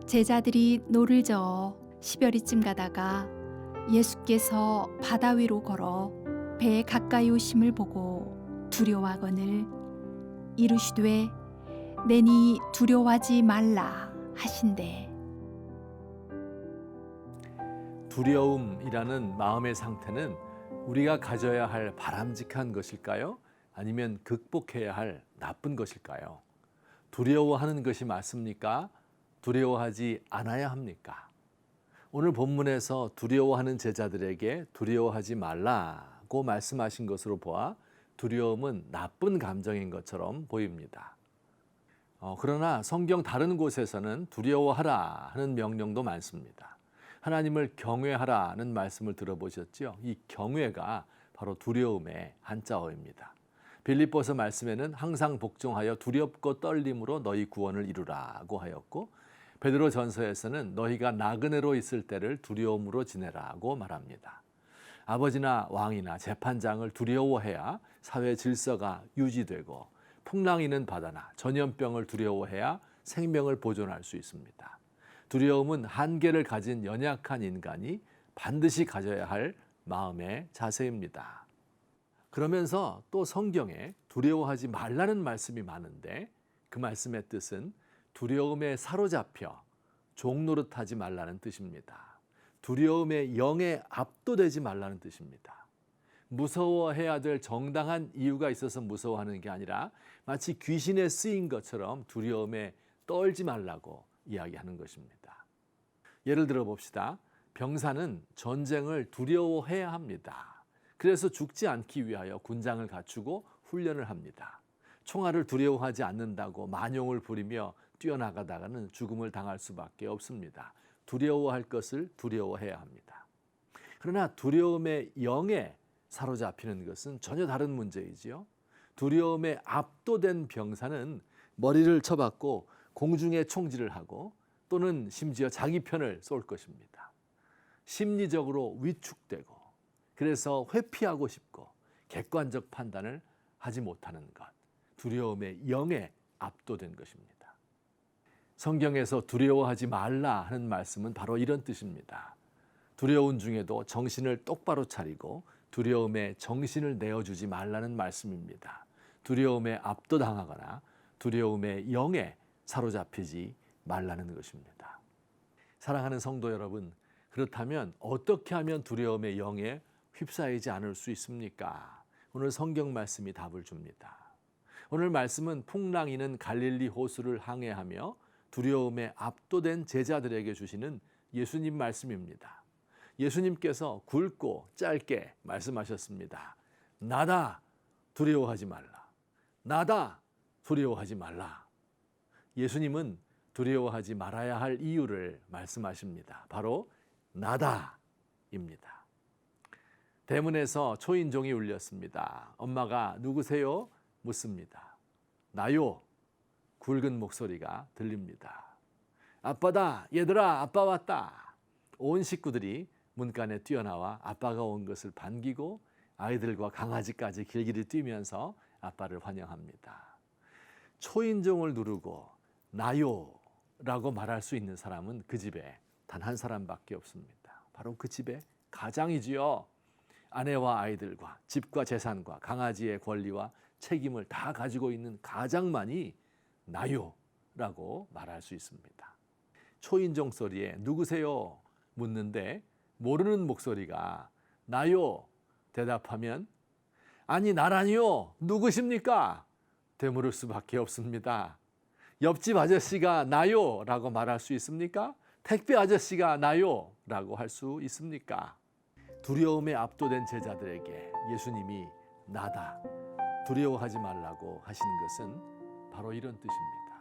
제자들이 노를 저어 10여리쯤 가다가 예수께서 바다 위로 걸어 배에 가까이 오심을 보고 두려워하거늘 이르시되 내니 두려워하지 말라 하신대. 두려움이라는 마음의 상태는 우리가 가져야 할 바람직한 것일까요? 아니면 극복해야 할 나쁜 것일까요? 두려워하는 것이 맞습니까? 두려워하지 않아야 합니까? 오늘 본문에서 두려워하는 제자들에게 두려워하지 말라고 말씀하신 것으로 보아 두려움은 나쁜 감정인 것처럼 보입니다. 그러나 성경 다른 곳에서는 두려워하라 하는 명령도 많습니다. 하나님을 경외하라는 말씀을 들어보셨죠? 이 경외가 바로 두려움의 한자어입니다. 빌립보서 말씀에는 항상 복종하여 두렵고 떨림으로 너희 구원을 이루라고 하였고, 베드로 전서에서는 너희가 나그네로 있을 때를 두려움으로 지내라고 말합니다. 아버지나 왕이나 재판장을 두려워해야 사회 질서가 유지되고, 풍랑이는 바다나 전염병을 두려워해야 생명을 보존할 수 있습니다. 두려움은 한계를 가진 연약한 인간이 반드시 가져야 할 마음의 자세입니다. 그러면서 또 성경에 두려워하지 말라는 말씀이 많은데, 그 말씀의 뜻은 두려움에 사로잡혀 종노릇하지 말라는 뜻입니다. 두려움의 영에 압도되지 말라는 뜻입니다. 무서워해야 될 정당한 이유가 있어서 무서워하는 게 아니라 마치 귀신에 쓰인 것처럼 두려움에 떨지 말라고 이야기하는 것입니다. 예를 들어 봅시다. 병사는 전쟁을 두려워해야 합니다. 그래서 죽지 않기 위하여 군장을 갖추고 훈련을 합니다. 총알을 두려워하지 않는다고 만용을 부리며 뛰어나가다가는 죽음을 당할 수밖에 없습니다. 두려워할 것을 두려워해야 합니다. 그러나 두려움의 영에 사로잡히는 것은 전혀 다른 문제이지요. 두려움에 압도된 병사는 머리를 쳐박고 공중에 총질을 하고 또는 심지어 자기 편을 쏠 것입니다. 심리적으로 위축되고, 그래서 회피하고 싶고 객관적 판단을 하지 못하는 것, 두려움의 영에 압도된 것입니다. 성경에서 두려워하지 말라 하는 말씀은 바로 이런 뜻입니다. 두려운 중에도 정신을 똑바로 차리고 두려움에 정신을 내어주지 말라는 말씀입니다. 두려움에 압도당하거나 두려움의 영에 사로잡히지 말라는 것입니다. 사랑하는 성도 여러분, 그렇다면 어떻게 하면 두려움의 영에 휩싸이지 않을 수 있습니까? 오늘 성경 말씀이 답을 줍니다. 오늘 말씀은 풍랑이는 갈릴리 호수를 항해하며 두려움에 압도된 제자들에게 주시는 예수님 말씀입니다. 예수님께서 굵고 짧게 말씀하셨습니다. 나다, 두려워하지 말라. 나다, 두려워하지 말라. 예수님은 두려워하지 말아야 할 이유를 말씀하십니다. 바로 나다입니다. 대문에서 초인종이 울렸습니다. 엄마가 누구세요? 묻습니다. 나요. 굵은 목소리가 들립니다. 아빠다, 얘들아, 아빠 왔다. 온 식구들이 문간에 뛰어나와 아빠가 온 것을 반기고 아이들과 강아지까지 길길이 뛰면서 아빠를 환영합니다. 초인종을 누르고 나요 라고 말할 수 있는 사람은 그 집에 단 한 사람밖에 없습니다. 바로 그 집의 가장이지요. 아내와 아이들과 집과 재산과 강아지의 권리와 책임을 다 가지고 있는 가장만이 나요 라고 말할 수 있습니다. 초인종 소리에 누구세요? 묻는데 모르는 목소리가 나요 대답하면 아니 나라니요 누구십니까? 되물을 수밖에 없습니다. 옆집 아저씨가 나요 라고 말할 수 있습니까? 택배 아저씨가 나요 라고 할 수 있습니까? 두려움에 압도된 제자들에게 예수님이 나다, 두려워하지 말라고 하시는 것은 바로 이런 뜻입니다.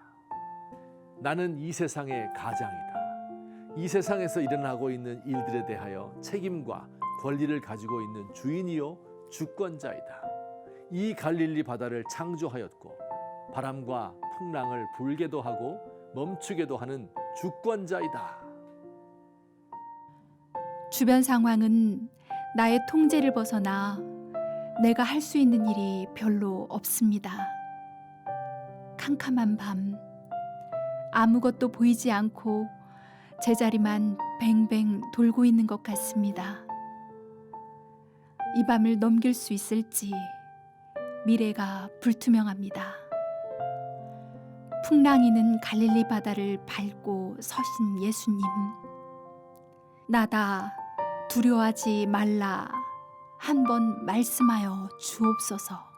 나는 이 세상의 가장이다. 이 세상에서 일어나고 있는 일들에 대하여 책임과 권리를 가지고 있는 주인이요 주권자이다. 이 갈릴리 바다를 창조하였고 바람과 풍랑을 불게도 하고 멈추게도 하는 주권자이다. 주변 상황은 나의 통제를 벗어나 내가 할 수 있는 일이 별로 없습니다. 캄캄한 밤, 아무것도 보이지 않고 제자리만 뱅뱅 돌고 있는 것 같습니다. 이 밤을 넘길 수 있을지 미래가 불투명합니다. 풍랑이는 갈릴리 바다를 밟고 서신 예수님, 나다 두려워하지 말라 한 번 말씀하여 주옵소서.